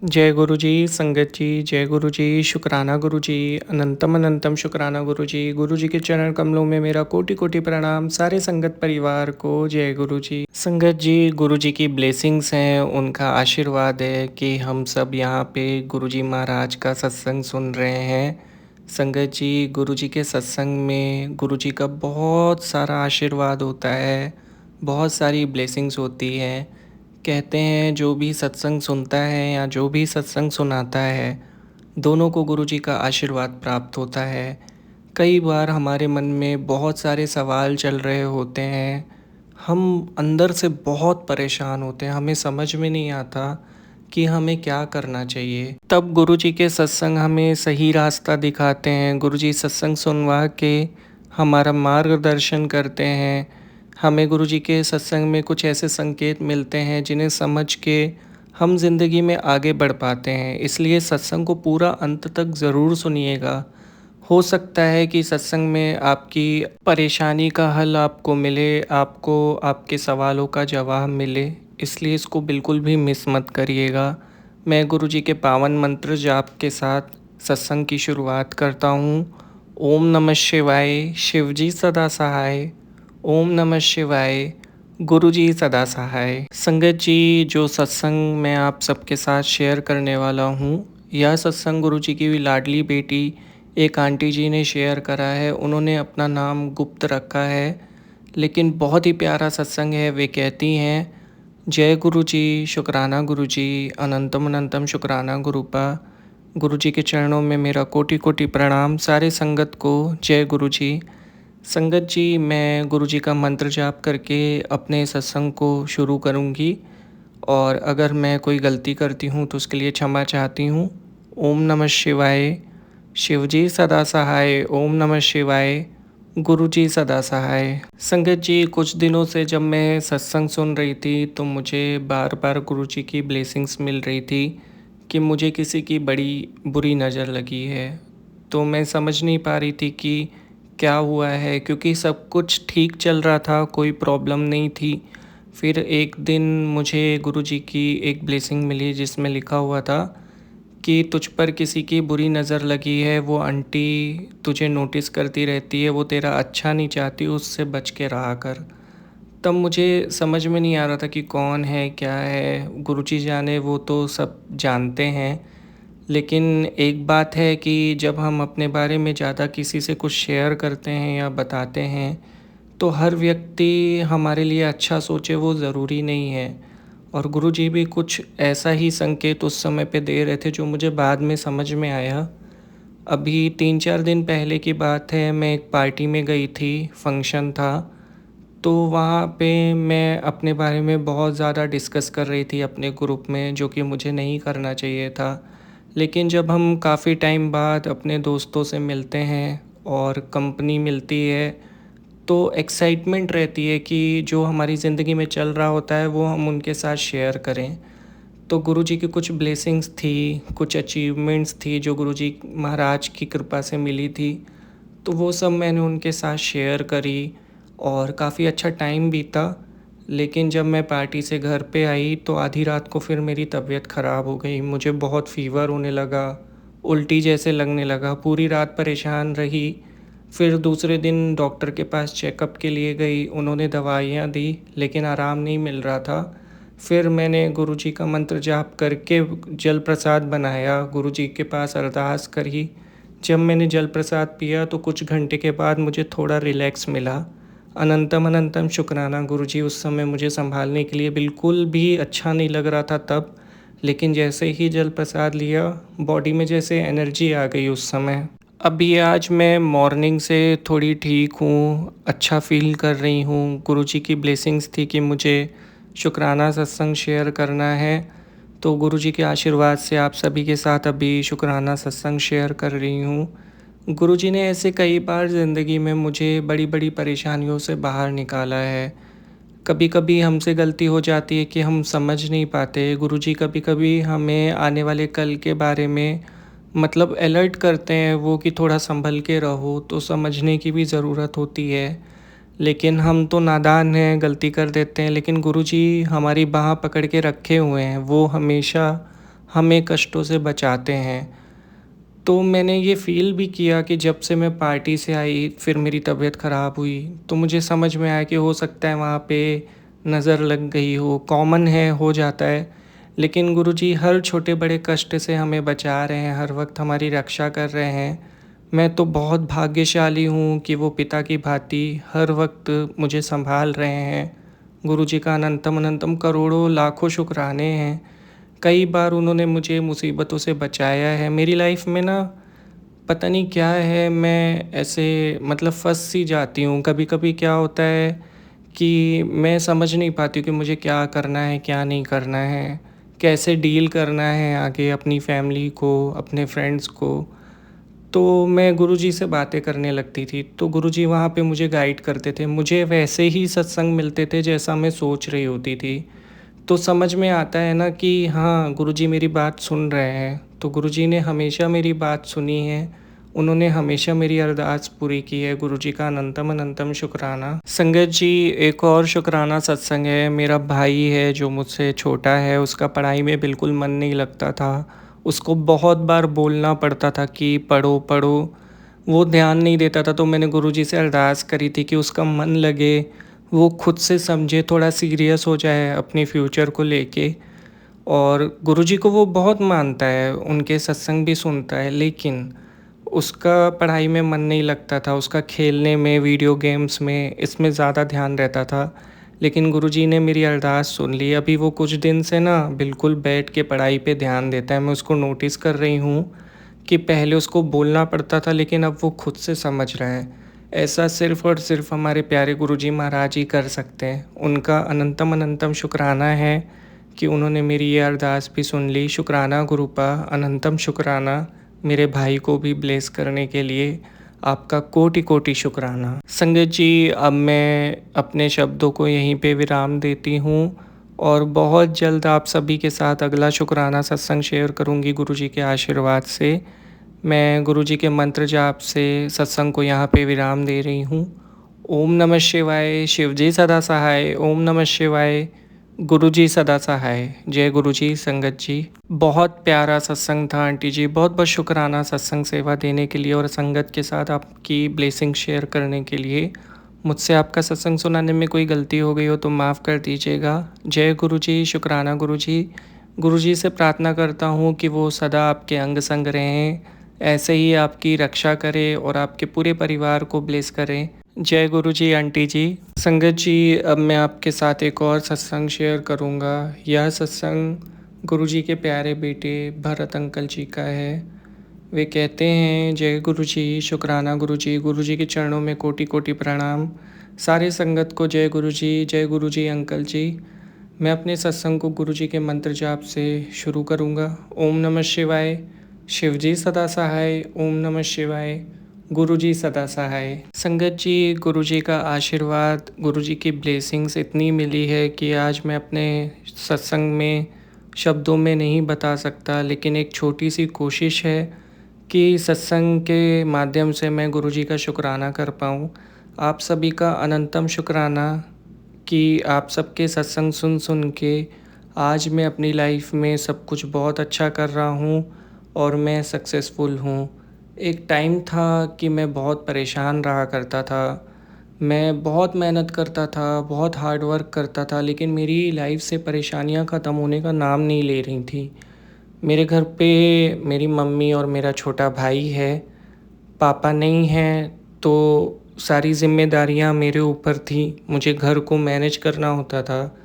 जय गुरु जी, संगत जी, जय गुरु जी, शुकराना गुरु जी, अनंतम अनंतम शुकराना गुरु जी। गुरु जी के चरण कमलों में मेरा कोटि कोटि प्रणाम सारे संगत परिवार को। जय गुरु जी। संगत जी, गुरु जी की ब्लेसिंग्स हैं, उनका आशीर्वाद है कि हम सब यहाँ पे गुरु जी महाराज का सत्संग सुन रहे हैं। संगत जी, गुरु जी के सत्संग में गुरु जी का बहुत सारा आशीर्वाद होता है, बहुत सारी ब्लेसिंग्स होती हैं। कहते हैं जो भी सत्संग सुनता है या जो भी सत्संग सुनाता है, दोनों को गुरु जी का आशीर्वाद प्राप्त होता है। कई बार हमारे मन में बहुत सारे सवाल चल रहे होते हैं, हम अंदर से बहुत परेशान होते हैं, हमें समझ में नहीं आता कि हमें क्या करना चाहिए। तब गुरु जी के सत्संग हमें सही रास्ता दिखाते हैं। गुरु जी सत्संग सुनवा के हमारा मार्गदर्शन करते हैं। हमें गुरु जी के सत्संग में कुछ ऐसे संकेत मिलते हैं जिन्हें समझ के हम ज़िंदगी में आगे बढ़ पाते हैं। इसलिए सत्संग को पूरा अंत तक ज़रूर सुनिएगा। हो सकता है कि सत्संग में आपकी परेशानी का हल आपको मिले, आपको आपके सवालों का जवाब मिले, इसलिए इसको बिल्कुल भी मिस मत करिएगा। मैं गुरु जी के पावन मंत्र जाप के साथ सत्संग की शुरुआत करता हूँ। ओम नमः शिवाय, शिव जी सदा सहाय। ओम नमः शिवाय, गुरु जी सदा सहाय। संगत जी, जो सत्संग मैं आप सबके साथ शेयर करने वाला हूँ, यह सत्संग गुरु जी की लाडली बेटी एक आंटी जी ने शेयर करा है। उन्होंने अपना नाम गुप्त रखा है, लेकिन बहुत ही प्यारा सत्संग है। वे कहती हैं, जय गुरु जी, शुकराना गुरु जी, अनंतम अनंतम शुकराना गुरुपा। गुरु जी के चरणों में मेरा कोटि कोटि प्रणाम सारे संगत को। जय गुरु जी। संगत जी, मैं गुरु जी का मंत्र जाप करके अपने सत्संग को शुरू करूँगी, और अगर मैं कोई गलती करती हूँ तो उसके लिए क्षमा चाहती हूँ। ओम नमः शिवाय, शिव जी सदा सहाय। ओम नमः शिवाय, गुरु जी सदा सहाय। संगत जी, कुछ दिनों से जब मैं सत्संग सुन रही थी तो मुझे बार बार गुरु जी की ब्लेसिंग्स मिल रही थी कि मुझे किसी की बड़ी बुरी नज़र लगी है। तो मैं समझ नहीं पा रही थी कि क्या हुआ है, क्योंकि सब कुछ ठीक चल रहा था, कोई प्रॉब्लम नहीं थी। फिर एक दिन मुझे गुरु जी की एक ब्लेसिंग मिली जिसमें लिखा हुआ था कि तुझ पर किसी की बुरी नज़र लगी है, वो आंटी तुझे नोटिस करती रहती है, वो तेरा अच्छा नहीं चाहती, उससे बच के रहा कर। तब मुझे समझ में नहीं आ रहा था कि कौन है, क्या है। गुरुजी जाने, वो तो सब जानते हैं। लेकिन एक बात है कि जब हम अपने बारे में ज़्यादा किसी से कुछ शेयर करते हैं या बताते हैं, तो हर व्यक्ति हमारे लिए अच्छा सोचे वो ज़रूरी नहीं है। और गुरुजी भी कुछ ऐसा ही संकेत उस समय पे दे रहे थे जो मुझे बाद में समझ में आया। अभी 3-4 दिन पहले की बात है, मैं एक पार्टी में गई थी, फंक्शन था। तो वहाँ पे मैं अपने बारे में बहुत ज़्यादा डिस्कस कर रही थी अपने ग्रुप में, जो कि मुझे नहीं करना चाहिए था। लेकिन जब हम काफ़ी टाइम बाद अपने दोस्तों से मिलते हैं और कंपनी मिलती है, तो एक्साइटमेंट रहती है कि जो हमारी ज़िंदगी में चल रहा होता है वो हम उनके साथ शेयर करें। तो गुरुजी की कुछ ब्लेसिंग्स थी, कुछ अचीवमेंट्स थी जो गुरुजी महाराज की कृपा से मिली थी। तो वो सब मैंने उनके साथ शेयर करी और काफ़ी अच्छा टाइम बीता। लेकिन जब मैं पार्टी से घर पे आई तो आधी रात को फिर मेरी तबीयत ख़राब हो गई। मुझे बहुत फ़ीवर होने लगा, उल्टी जैसे लगने लगा, पूरी रात परेशान रही। फिर दूसरे दिन डॉक्टर के पास चेकअप के लिए गई, उन्होंने दवाइयाँ दी लेकिन आराम नहीं मिल रहा था। फिर मैंने गुरुजी का मंत्र जाप करके जल प्रसाद बनाया, गुरुजी के पास अरदास करी। जब मैंने जल प्रसाद पिया तो कुछ घंटे के बाद मुझे थोड़ा रिलैक्स मिला। अनंतम अनंतम शुक्राना गुरुजी, उस समय मुझे सँभालने के लिए बिल्कुल भी अच्छा नहीं लग रहा था तब। लेकिन जैसे ही जल प्रसाद लिया, बॉडी में जैसे एनर्जी आ गई उस समय। अभी आज मैं मॉर्निंग से थोड़ी ठीक हूँ, अच्छा फ़ील कर रही हूँ। गुरुजी की ब्लेसिंग्स थी कि मुझे शुक्राना सत्संग शेयर करना है, तो गुरुजी के आशीर्वाद से आप सभी के साथ अभी शुक्राना सत्संग शेयर कर रही हूँ। गुरुजी ने ऐसे कई बार ज़िंदगी में मुझे बड़ी बड़ी परेशानियों से बाहर निकाला है। कभी कभी हमसे गलती हो जाती है कि हम समझ नहीं पाते। गुरुजी कभी कभी हमें आने वाले कल के बारे में मतलब अलर्ट करते हैं वो कि थोड़ा संभल के रहो, तो समझने की भी ज़रूरत होती है। लेकिन हम तो नादान हैं, गलती कर देते हैं। लेकिन गुरुजी हमारी बाँह पकड़ के रखे हुए हैं, वो हमेशा हमें कष्टों से बचाते हैं। तो मैंने ये फ़ील भी किया कि जब से मैं पार्टी से आई फिर मेरी तबीयत ख़राब हुई, तो मुझे समझ में आया कि हो सकता है वहाँ पे नज़र लग गई हो, कॉमन है, हो जाता है। लेकिन गुरुजी हर छोटे बड़े कष्ट से हमें बचा रहे हैं, हर वक्त हमारी रक्षा कर रहे हैं। मैं तो बहुत भाग्यशाली हूँ कि वो पिता की भांति हर वक्त मुझे संभाल रहे हैं। गुरुजी का अनंतम अनंतम करोड़ों लाखों शुक्राने हैं। कई बार उन्होंने मुझे मुसीबतों से बचाया है। मेरी लाइफ में ना पता नहीं क्या है, मैं ऐसे मतलब फँस सी जाती हूँ। कभी-कभी क्या होता है कि मैं समझ नहीं पाती हूँ कि मुझे क्या करना है, क्या नहीं करना है, कैसे डील करना है आगे अपनी फैमिली को, अपने फ्रेंड्स को। तो मैं गुरुजी से बातें करने लगती थी, तो गुरुजी वहाँ पे मुझे गाइड करते थे। मुझे वैसे ही सत्संग मिलते थे जैसा मैं सोच रही होती थी। तो समझ में आता है ना कि हाँ, गुरुजी मेरी बात सुन रहे हैं। तो गुरुजी ने हमेशा मेरी बात सुनी है। उन्होंने हमेशा मेरी अरदास पूरी की है। गुरुजी का अनंतम अनंतम शुक्राना। संगत जी, एक और शुक्राना सत्संग है। मेरा भाई है जो मुझसे छोटा है, उसका पढ़ाई में बिल्कुल मन नहीं लगता था। उसको बहुत बार बोलना पड़ता था कि पढ़ो पढ़ो, वो ध्यान नहीं देता था। तो मैंने गुरुजी से अरदास करी थी कि उसका मन लगे, वो खुद से समझे, थोड़ा सीरियस हो जाए अपने फ्यूचर को लेके। और गुरुजी को वो बहुत मानता है, उनके सत्संग भी सुनता है, लेकिन उसका पढ़ाई में मन नहीं लगता था। उसका खेलने में, वीडियो गेम्स में, इसमें ज़्यादा ध्यान रहता था। लेकिन गुरुजी ने मेरी अरदास सुन ली। अभी वो कुछ दिन से ना बिल्कुल बैठ के पढ़ाई पे ध्यान देता है। मैं उसको नोटिस कर रही हूँ कि पहले उसको बोलना पड़ता था, लेकिन अब वो खुद से समझ रहा है। ऐसा सिर्फ़ और सिर्फ़ हमारे प्यारे गुरुजी महाराज ही कर सकते हैं। उनका अनंतम अनंतम शुक्राना है कि उन्होंने मेरी ये अरदास भी सुन ली। शुक्राना गुरुपा, अनंतम शुक्राना मेरे भाई को भी ब्लेस करने के लिए। आपका कोटि कोटि शुक्राना। संगत जी, अब मैं अपने शब्दों को यहीं पे विराम देती हूँ और बहुत जल्द आप सभी के साथ अगला शुक्राना सत्संग शेयर करूँगी गुरुजी के आशीर्वाद से। मैं गुरुजी के मंत्र जाप से सत्संग को यहाँ पे विराम दे रही हूँ। ओम नमः शिवाय। शिवजी सदा सहाय। ओम नमः शिवाय। गुरुजी सदा सहाय। जय गुरुजी। संगत जी, बहुत प्यारा सत्संग था आंटी जी। बहुत बहुत शुक्राना सत्संग सेवा देने के लिए और संगत के साथ आपकी ब्लेसिंग शेयर करने के लिए। मुझसे आपका सत्संग सुनाने में कोई गलती हो गई हो तो माफ़ कर दीजिएगा। जय गुरुजी। शुक्राना गुरुजी। गुरुजी से प्रार्थना करता हूँ कि वो सदा आपके अंग संग रहें, ऐसे ही आपकी रक्षा करें और आपके पूरे परिवार को ब्लेस करें। जय गुरुजी आंटी जी। संगत जी, अब मैं आपके साथ एक और सत्संग शेयर करूँगा। यह सत्संग गुरुजी के प्यारे बेटे भरत अंकल जी का है। वे कहते हैं, जय गुरुजी। शुक्राना गुरुजी। गुरुजी के चरणों में कोटि कोटि प्रणाम। सारे संगत को जय गुरुजी। जय गुरुजी अंकल जी। मैं अपने सत्संग को गुरुजी के मंत्र जाप से शुरू करूँगा। ओम नमः शिवाय। शिवजी सदा सहाय। ओम नमः शिवाय। गुरुजी सदा सहाय। संगत जी, गुरुजी का आशीर्वाद, गुरुजी की ब्लेसिंग्स इतनी मिली है कि आज मैं अपने सत्संग में शब्दों में नहीं बता सकता, लेकिन एक छोटी सी कोशिश है कि सत्संग के माध्यम से मैं गुरुजी का शुक्राना कर पाऊँ। आप सभी का अनंतम शुक्राना कि आप सबके सत्संग सुन सुन के आज मैं अपनी लाइफ में सब कुछ बहुत अच्छा कर रहा हूँ और मैं सक्सेसफुल हूँ। एक टाइम था कि मैं बहुत परेशान रहा करता था। मैं बहुत मेहनत करता था, बहुत हार्ड वर्क करता था, लेकिन मेरी लाइफ से परेशानियाँ ख़त्म होने का नाम नहीं ले रही थी। मेरे घर पे मेरी मम्मी और मेरा छोटा भाई है। पापा नहीं हैं, तो सारी ज़िम्मेदारियाँ मेरे ऊपर थी। मुझे घर को मैनेज करना होता था।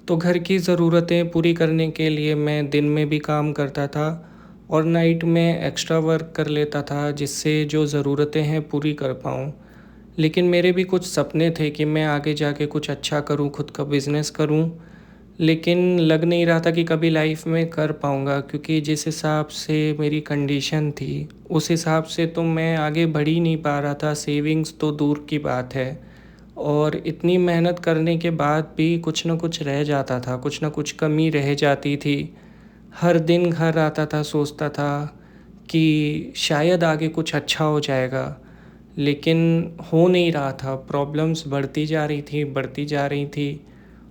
तो घर की ज़रूरतें पूरी करने के लिए मैं दिन में भी काम करता था और नाइट में एक्स्ट्रा वर्क कर लेता था, जिससे जो ज़रूरतें हैं पूरी कर पाऊँ। लेकिन मेरे भी कुछ सपने थे कि मैं आगे जाके कुछ अच्छा करूँ, खुद का बिज़नेस करूँ। लेकिन लग नहीं रहा था कि कभी लाइफ में कर पाऊँगा, क्योंकि जिस हिसाब से मेरी कंडीशन थी, उस हिसाब से तो मैं आगे बढ़ ही नहीं पा रहा था। सेविंग्स तो दूर की बात है, और इतनी मेहनत करने के बाद भी कुछ न कुछ रह जाता था, कुछ न कुछ कमी रह जाती थी। हर दिन घर आता था, सोचता था कि शायद आगे कुछ अच्छा हो जाएगा, लेकिन हो नहीं रहा था। प्रॉब्लम्स बढ़ती जा रही थी, बढ़ती जा रही थी,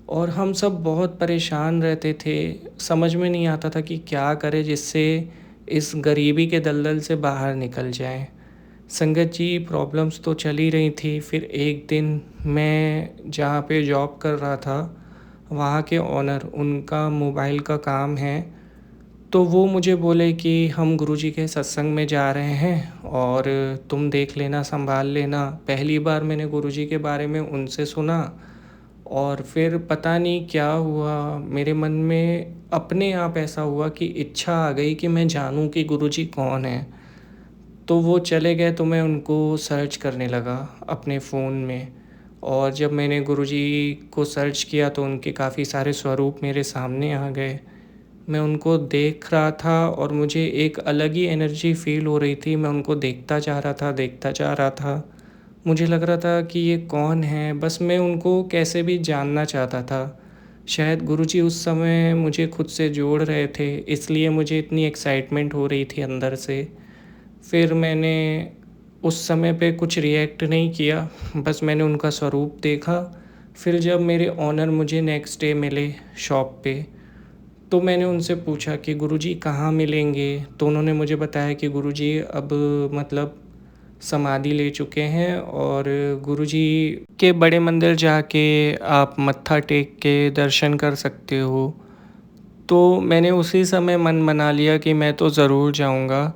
और हम सब बहुत परेशान रहते थे। समझ में नहीं आता था कि क्या करें जिससे इस गरीबी के दलदल से बाहर निकल जाएँ। संगत जी, प्रॉब्लम्स तो चल ही रही थी। फिर एक दिन मैं जहाँ पे जॉब कर रहा था, वहाँ के ओनर, उनका मोबाइल का काम है, तो वो मुझे बोले कि हम गुरुजी के सत्संग में जा रहे हैं और तुम देख लेना, संभाल लेना। पहली बार मैंने गुरुजी के बारे में उनसे सुना और फिर पता नहीं क्या हुआ, मेरे मन में अपने आप ऐसा हुआ कि इच्छा आ गई कि मैं जानूं कि गुरुजी कौन है। तो वो चले गए तो मैं उनको सर्च करने लगा अपने फ़ोन में। और जब मैंने गुरुजी को सर्च किया तो उनके काफ़ी सारे स्वरूप मेरे सामने आ गए। मैं उनको देख रहा था और मुझे एक अलग ही एनर्जी फ़ील हो रही थी। मैं उनको देखता जा रहा था, देखता जा रहा था। मुझे लग रहा था कि ये कौन है? बस मैं उनको कैसे भी जानना चाहता था। शायद गुरुजी उस समय मुझे खुद से जोड़ रहे थे, इसलिए मुझे इतनी एक्साइटमेंट हो रही थी अंदर से। फिर मैंने उस समय पे कुछ रिएक्ट नहीं किया, बस मैंने उनका स्वरूप देखा। फिर जब मेरे ओनर मुझे नेक्स्ट डे मिले शॉप पे, तो मैंने उनसे पूछा कि गुरुजी कहाँ मिलेंगे? तो उन्होंने मुझे बताया कि गुरुजी अब मतलब समाधि ले चुके हैं और गुरुजी के बड़े मंदिर जाके आप मत्था टेक के दर्शन कर सकते हो। तो मैंने उसी समय मन बना लिया कि मैं तो ज़रूर जाऊंगा।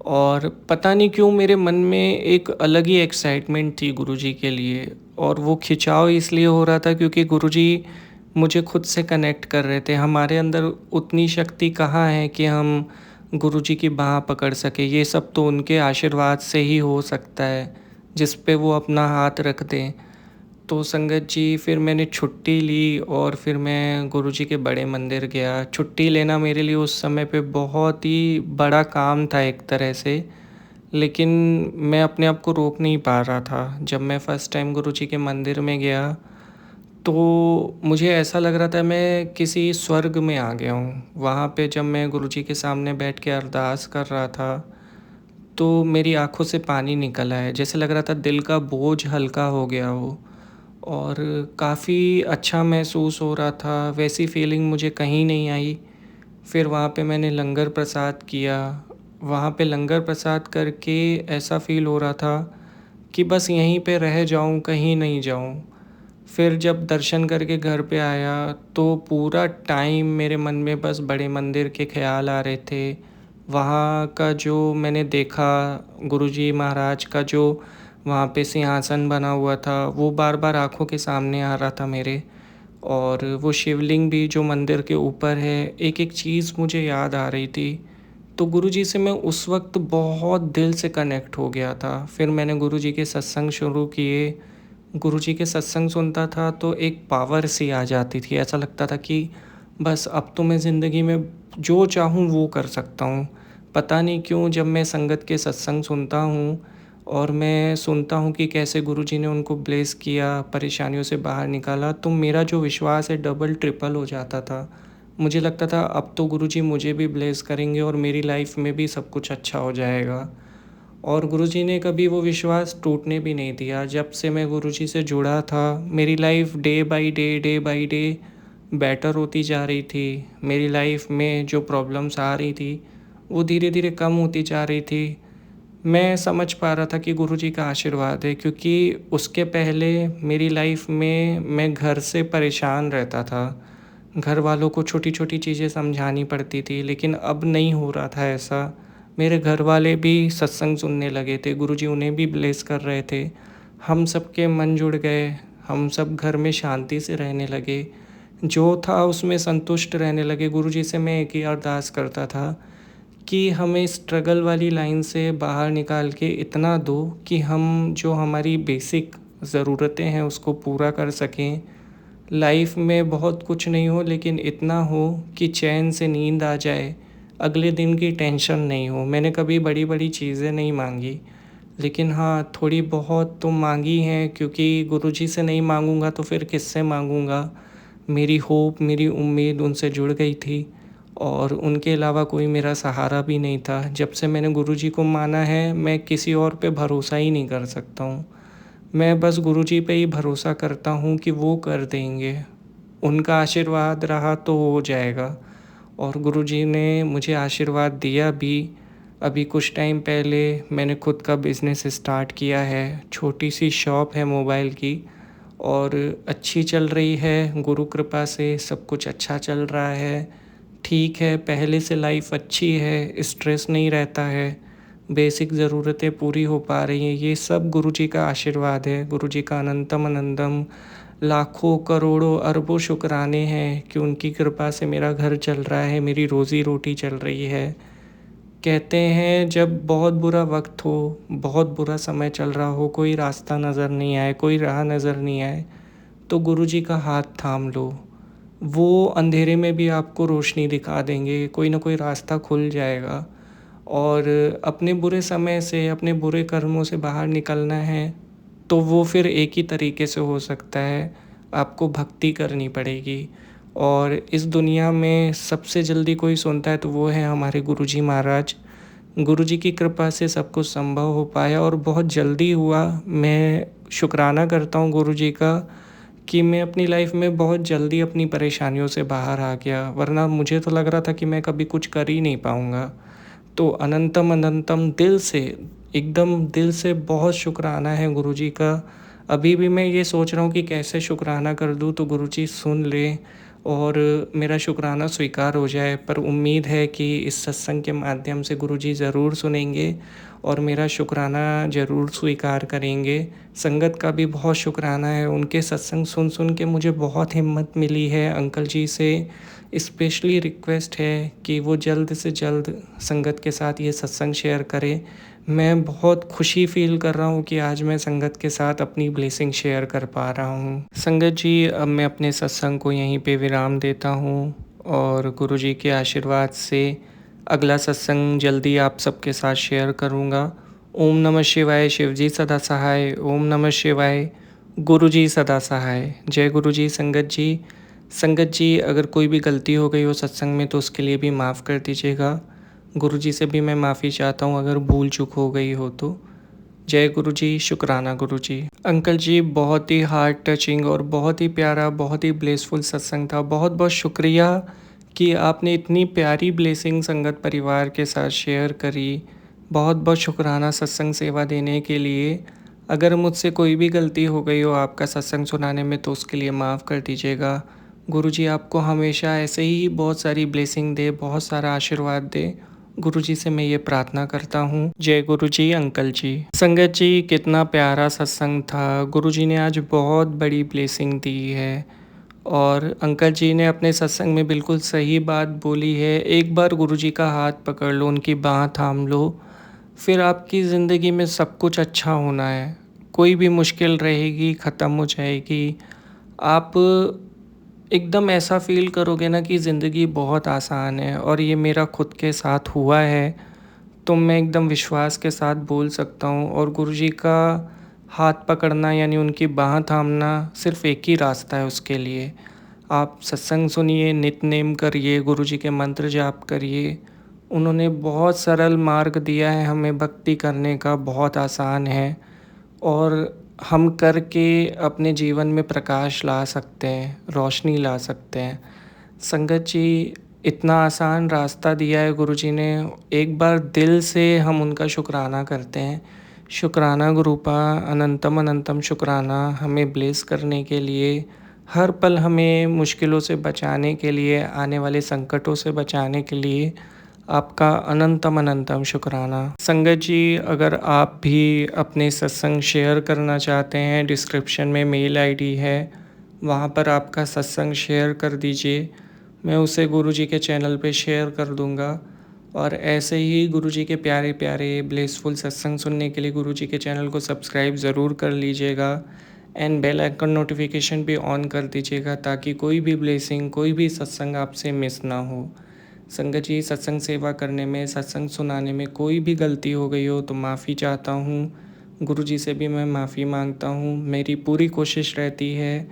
और पता नहीं क्यों मेरे मन में एक अलग ही एक्साइटमेंट थी गुरुजी के लिए। और वो खिंचाव इसलिए हो रहा था क्योंकि गुरुजी मुझे खुद से कनेक्ट कर रहे थे। हमारे अंदर उतनी शक्ति कहाँ है कि हम गुरुजी की बाह पकड़ सके। ये सब तो उनके आशीर्वाद से ही हो सकता है, जिस पे वो अपना हाथ रख दें। तो संगत जी, फिर मैंने छुट्टी ली और फिर मैं गुरुजी के बड़े मंदिर गया। छुट्टी लेना मेरे लिए उस समय पे बहुत ही बड़ा काम था एक तरह से, लेकिन मैं अपने आप को रोक नहीं पा रहा था। जब मैं फ़र्स्ट टाइम गुरुजी के मंदिर में गया तो मुझे ऐसा लग रहा था मैं किसी स्वर्ग में आ गया हूँ। वहाँ पे जब मैं गुरुजी के सामने बैठ के अरदास कर रहा था तो मेरी आँखों से पानी निकल आया। जैसे लग रहा था दिल का बोझ हल्का हो गया हो और काफ़ी अच्छा महसूस हो रहा था। वैसी फीलिंग मुझे कहीं नहीं आई। फिर वहाँ पे मैंने लंगर प्रसाद किया। वहाँ पे लंगर प्रसाद करके ऐसा फ़ील हो रहा था कि बस यहीं पे रह जाऊँ, कहीं नहीं जाऊँ। फिर जब दर्शन करके घर पे आया तो पूरा टाइम मेरे मन में बस बड़े मंदिर के ख़्याल आ रहे थे। वहाँ का जो मैंने देखा, गुरुजी महाराज का जो वहाँ पे सिंहासन बना हुआ था, वो बार बार आँखों के सामने आ रहा था मेरे। और वो शिवलिंग भी जो मंदिर के ऊपर है, एक एक चीज़ मुझे याद आ रही थी। तो गुरुजी से मैं उस वक्त बहुत दिल से कनेक्ट हो गया था। फिर मैंने गुरुजी के सत्संग शुरू किए। गुरुजी के सत्संग सुनता था तो एक पावर सी आ जाती थी। ऐसा लगता था कि बस अब तो मैं ज़िंदगी में जो चाहूँ वो कर सकता हूँ। पता नहीं क्यों जब मैं संगत के सत्संग सुनता हूँ और मैं सुनता हूँ कि कैसे गुरुजी ने उनको ब्लेस किया, परेशानियों से बाहर निकाला, तो मेरा जो विश्वास है डबल ट्रिपल हो जाता था। मुझे लगता था अब तो गुरुजी मुझे भी ब्लेस करेंगे और मेरी लाइफ में भी सब कुछ अच्छा हो जाएगा। और गुरुजी ने कभी वो विश्वास टूटने भी नहीं दिया। जब से मैं गुरुजी से जुड़ा था, मेरी life day by day better होती जा रही थी। मेरी लाइफ में जो प्रॉब्लम्स आ रही थी वो धीरे धीरे कम होती जा रही थी। मैं समझ पा रहा था कि गुरुजी का आशीर्वाद है, क्योंकि उसके पहले मेरी लाइफ में मैं घर से परेशान रहता था। घर वालों को छोटी छोटी चीज़ें समझानी पड़ती थी, लेकिन अब नहीं हो रहा था ऐसा। मेरे घर वाले भी सत्संग सुनने लगे थे, गुरुजी उन्हें भी ब्लेस कर रहे थे। हम सब के मन जुड़ गए, हम सब घर में शांति से रहने लगे। जो था उसमें संतुष्ट रहने लगे। गुरुजी से मैं एक ही अरदास करता था कि हमें स्ट्रगल वाली लाइन से बाहर निकाल के इतना दो कि हम जो हमारी बेसिक ज़रूरतें हैं उसको पूरा कर सकें। लाइफ में बहुत कुछ नहीं हो, लेकिन इतना हो कि चैन से नींद आ जाए, अगले दिन की टेंशन नहीं हो। मैंने कभी बड़ी बड़ी चीज़ें नहीं मांगी, लेकिन हाँ थोड़ी बहुत तो मांगी हैं, क्योंकि गुरुजी से नहीं मांगूंगा तो फिर किससे मांगूंगा। मेरी होप, मेरी उम्मीद उनसे जुड़ गई थी और उनके अलावा कोई मेरा सहारा भी नहीं था। जब से मैंने गुरुजी को माना है, मैं किसी और पे भरोसा ही नहीं कर सकता हूँ। मैं बस गुरुजी पे ही भरोसा करता हूँ कि वो कर देंगे। उनका आशीर्वाद रहा तो हो जाएगा। और गुरुजी ने मुझे आशीर्वाद दिया भी। अभी कुछ टाइम पहले मैंने खुद का बिज़नेस स्टार्ट किया है, छोटी सी शॉप है मोबाइल की, और अच्छी चल रही है। गुरु कृपा से सब कुछ अच्छा चल रहा है। ठीक है, पहले से लाइफ अच्छी है, स्ट्रेस नहीं रहता है, बेसिक ज़रूरतें पूरी हो पा रही हैं। ये सब गुरुजी का आशीर्वाद है। गुरुजी का अनंतम अनंतम लाखों करोड़ों अरबों शुक्राने हैं कि उनकी कृपा से मेरा घर चल रहा है, मेरी रोज़ी रोटी चल रही है। कहते हैं जब बहुत बुरा वक्त हो, बहुत बुरा समय चल रहा हो, कोई रास्ता नज़र नहीं आए, कोई राह नज़र नहीं आए, तो गुरुजी का हाथ थाम लो। वो अंधेरे में भी आपको रोशनी दिखा देंगे, कोई ना कोई रास्ता खुल जाएगा। और अपने बुरे समय से, अपने बुरे कर्मों से बाहर निकलना है तो वो फिर एक ही तरीके से हो सकता है, आपको भक्ति करनी पड़ेगी। और इस दुनिया में सबसे जल्दी कोई सुनता है तो वो है हमारे गुरुजी महाराज। गुरुजी की कृपा से सब कुछ संभव हो पाया और बहुत जल्दी हुआ। मैं शुक्राना करता हूँ गुरुजी का कि मैं अपनी लाइफ में बहुत जल्दी अपनी परेशानियों से बाहर आ गया, वरना मुझे तो लग रहा था कि मैं कभी कुछ कर ही नहीं पाऊँगा। तो अनंतम अनंतम दिल से, एकदम दिल से बहुत शुक्राना है गुरुजी का। अभी भी मैं ये सोच रहा हूँ कि कैसे शुक्राना कर दूँ तो गुरुजी सुन लें और मेरा शुक्राना स्वीकार हो जाए। पर उम्मीद है कि इस सत्संग के माध्यम से गुरुजी ज़रूर सुनेंगे और मेरा शुक्राना ज़रूर स्वीकार करेंगे। संगत का भी बहुत शुक्राना है, उनके सत्संग सुन सुन के मुझे बहुत हिम्मत मिली है। अंकल जी से स्पेशली रिक्वेस्ट है कि वो जल्द से जल्द संगत के साथ ये सत्संग शेयर करें। मैं बहुत खुशी फ़ील कर रहा हूँ कि आज मैं संगत के साथ अपनी ब्लेसिंग शेयर कर पा रहा हूँ। संगत जी, अब मैं अपने सत्संग को यहीं पे विराम देता हूँ और गुरुजी के आशीर्वाद से अगला सत्संग जल्दी आप सबके साथ शेयर करूँगा। ओम नमः शिवाय। शिवजी सदा सहाय। ओम नमः शिवाय। गुरुजी सदा सहाय। जय गुरुजी। संगत जी, संगत जी, अगर कोई भी गलती हो गई हो सत्संग में तो उसके लिए भी माफ़ कर दीजिएगा। गुरुजी से भी मैं माफ़ी चाहता हूँ अगर भूल चूक हो गई हो तो। जय गुरुजी। शुक्राना गुरुजी। अंकल जी, बहुत ही हार्ट टचिंग और बहुत ही प्यारा, बहुत ही ब्लेसफुल सत्संग था। बहुत बहुत शुक्रिया कि आपने इतनी प्यारी ब्लेसिंग संगत परिवार के साथ शेयर करी। बहुत बहुत शुक्राना सत्संग सेवा देने के लिए। अगर मुझसे कोई भी गलती हो गई हो आपका सत्संग सुनाने में तो उसके लिए माफ़ कर दीजिएगा। गुरुजी आपको हमेशा ऐसे ही बहुत सारी ब्लेसिंग दे, बहुत सारा आशीर्वाद दे। गुरुजी से मैं ये प्रार्थना करता हूँ। जय गुरुजी। अंकल जी, संगत जी, कितना प्यारा सत्संग था। गुरुजी ने आज बहुत बड़ी ब्लेसिंग दी है और अंकल जी ने अपने सत्संग में बिल्कुल सही बात बोली है। एक बार गुरुजी का हाथ पकड़ लो, उनकी बाँह थाम लो, फिर आपकी ज़िंदगी में सब कुछ अच्छा होना है। कोई भी मुश्किल रहेगी ख़त्म हो जाएगी। आप एकदम ऐसा फ़ील करोगे ना कि ज़िंदगी बहुत आसान है। और ये मेरा खुद के साथ हुआ है तो मैं एकदम विश्वास के साथ बोल सकता हूँ। और गुरुजी का हाथ पकड़ना यानी उनकी बाँह थामना सिर्फ़ एक ही रास्ता है उसके लिए। आप सत्संग सुनिए, नित्य-नेम करिए, गुरुजी के मंत्र जाप करिए। उन्होंने बहुत सरल मार्ग दिया है हमें भक्ति करने का, बहुत आसान है और हम करके अपने जीवन में प्रकाश ला सकते हैं, रोशनी ला सकते हैं। संगत जी, इतना आसान रास्ता दिया है गुरुजी ने, एक बार दिल से हम उनका शुक्राना करते हैं। शुक्राना गुरुपा, अनंतम अनंतम शुक्राना हमें ब्लेस करने के लिए, हर पल हमें मुश्किलों से बचाने के लिए, आने वाले संकटों से बचाने के लिए आपका अनंतम अनंतम शुक्राना। संगत जी, अगर आप भी अपने सत्संग शेयर करना चाहते हैं, डिस्क्रिप्शन में मेल आईडी है, वहाँ पर आपका सत्संग शेयर कर दीजिए। मैं उसे गुरुजी के चैनल पे शेयर कर दूँगा। और ऐसे ही गुरुजी के प्यारे प्यारे ब्लेसफुल सत्संग सुनने के लिए गुरुजी के चैनल को सब्सक्राइब ज़रूर कर लीजिएगा एंड बेल आइकन नोटिफिकेशन भी ऑन कर दीजिएगा ताकि कोई भी ब्लेसिंग, कोई भी सत्संग आपसे मिस ना हो। संगत जी, सत्संग सेवा करने में, सत्संग सुनाने में कोई भी गलती हो गई हो तो माफ़ी चाहता हूँ। गुरुजी से भी मैं माफ़ी मांगता हूँ। मेरी पूरी कोशिश रहती है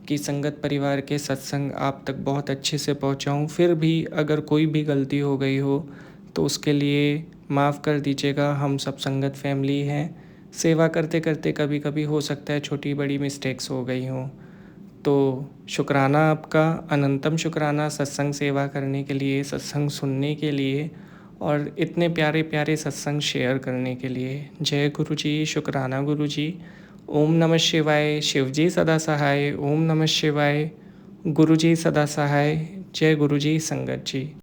कि संगत परिवार के सत्संग आप तक बहुत अच्छे से पहुँचाऊँ। फिर भी अगर कोई भी गलती हो गई हो तो उसके लिए माफ़ कर दीजिएगा। हम सब संगत फैमिली हैं। सेवा करते करते कभी कभी हो सकता है छोटी बड़ी मिस्टेक्स हो गई हों। तो शुक्राना आपका, अनंतम शुक्राना सत्संग सेवा करने के लिए, सत्संग सुनने के लिए और इतने प्यारे प्यारे सत्संग शेयर करने के लिए। जय गुरु जी, शुक्राना गुरु जी। ओम नमः शिवाय। शिव जी सदा सहाय। ओम नमः शिवाय। गुरु जी सदा सहाय। जय गुरु जी, संगत जी।